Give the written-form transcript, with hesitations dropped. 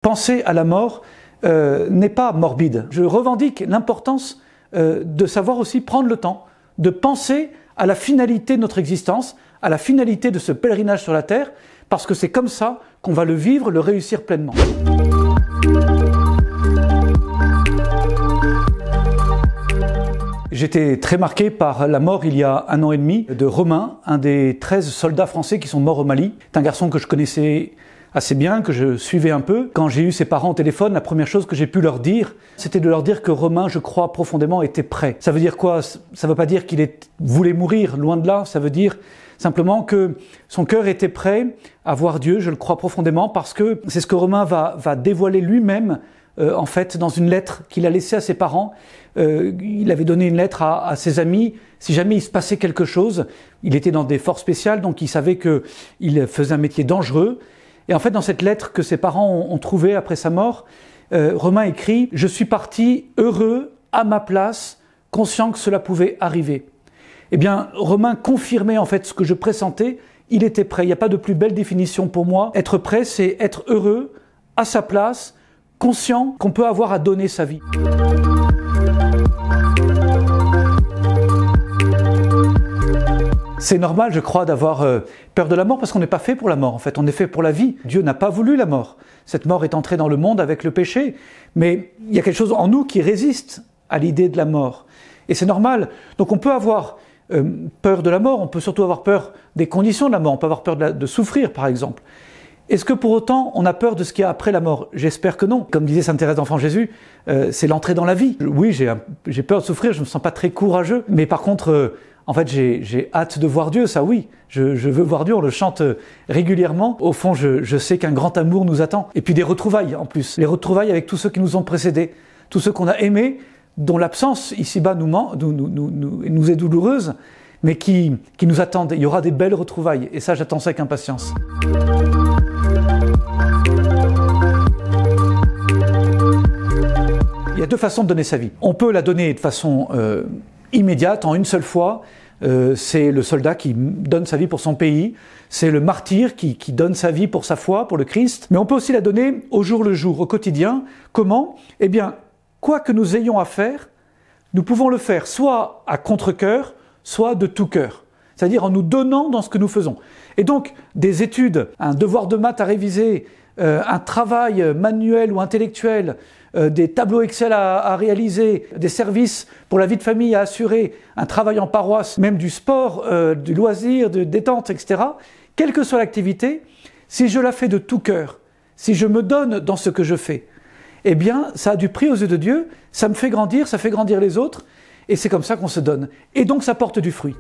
penser à la mort n'est pas morbide. Je revendique l'importance de savoir aussi prendre le temps de penser à la finalité de notre existence, à la finalité de ce pèlerinage sur la terre, parce que c'est comme ça qu'on va le vivre, le réussir pleinement. J'étais très marqué par la mort il y a 1 an et demi de Romain, un des 13 soldats français qui sont morts au Mali. C'est un garçon que je connaissais assez bien, que je suivais un peu. Quand j'ai eu ses parents au téléphone, la première chose que j'ai pu leur dire, c'était de leur dire que Romain, je crois profondément, était prêt. Ça veut dire quoi? Ça ne veut pas dire qu'il voulait mourir, loin de là. Ça veut dire simplement que son cœur était prêt à voir Dieu, je le crois profondément, parce que c'est ce que Romain va dévoiler lui-même, en fait, dans une lettre qu'il a laissée à ses parents. Il avait donné une lettre à ses amis, si jamais il se passait quelque chose. Il était dans des forces spéciales, donc il savait qu'il faisait un métier dangereux. Et en fait, dans cette lettre que ses parents ont trouvée après sa mort, Romain écrit « Je suis parti heureux, à ma place, conscient que cela pouvait arriver ». Eh bien, Romain confirmait en fait ce que je pressentais, il était prêt. Il n'y a pas de plus belle définition pour moi. Être prêt, c'est être heureux, à sa place, conscient qu'on peut avoir à donner sa vie. C'est normal, je crois, d'avoir peur de la mort parce qu'on n'est pas fait pour la mort, en fait. On est fait pour la vie. Dieu n'a pas voulu la mort. Cette mort est entrée dans le monde avec le péché. Mais il y a quelque chose en nous qui résiste à l'idée de la mort. Et c'est normal. Donc on peut avoir peur de la mort, on peut surtout avoir peur des conditions de la mort. On peut avoir peur de souffrir, par exemple. Est-ce que pour autant, on a peur de ce qu'il y a après la mort? J'espère que non. Comme disait Sainte Thérèse d'Enfant Jésus, c'est l'entrée dans la vie. Oui, j'ai peur de souffrir, je ne me sens pas très courageux. Mais par contre, en fait, j'ai hâte de voir Dieu, ça oui. Je veux voir Dieu, on le chante régulièrement. Au fond, je sais qu'un grand amour nous attend. Et puis des retrouvailles en plus. Les retrouvailles avec tous ceux qui nous ont précédés, tous ceux qu'on a aimés, dont l'absence ici-bas nous est douloureuse, mais qui nous attendent. Il y aura des belles retrouvailles. Et ça, j'attends ça avec impatience. Il y a 2 façons de donner sa vie. On peut la donner de façon immédiate, en une seule fois. C'est le soldat qui donne sa vie pour son pays. C'est le martyr qui donne sa vie pour sa foi, pour le Christ. Mais on peut aussi la donner au jour le jour, au quotidien. Comment? Eh bien, quoi que nous ayons à faire, nous pouvons le faire soit à contre-cœur, soit de tout cœur. C'est-à-dire en nous donnant dans ce que nous faisons. Et donc, des études, un devoir de maths à réviser, un travail manuel ou intellectuel, des tableaux Excel à réaliser, des services pour la vie de famille à assurer, un travail en paroisse, même du sport, du loisir, de détente, etc. Quelle que soit l'activité, si je la fais de tout cœur, si je me donne dans ce que je fais, eh bien, ça a du prix aux yeux de Dieu, ça me fait grandir, ça fait grandir les autres, et c'est comme ça qu'on se donne. Et donc, ça porte du fruit.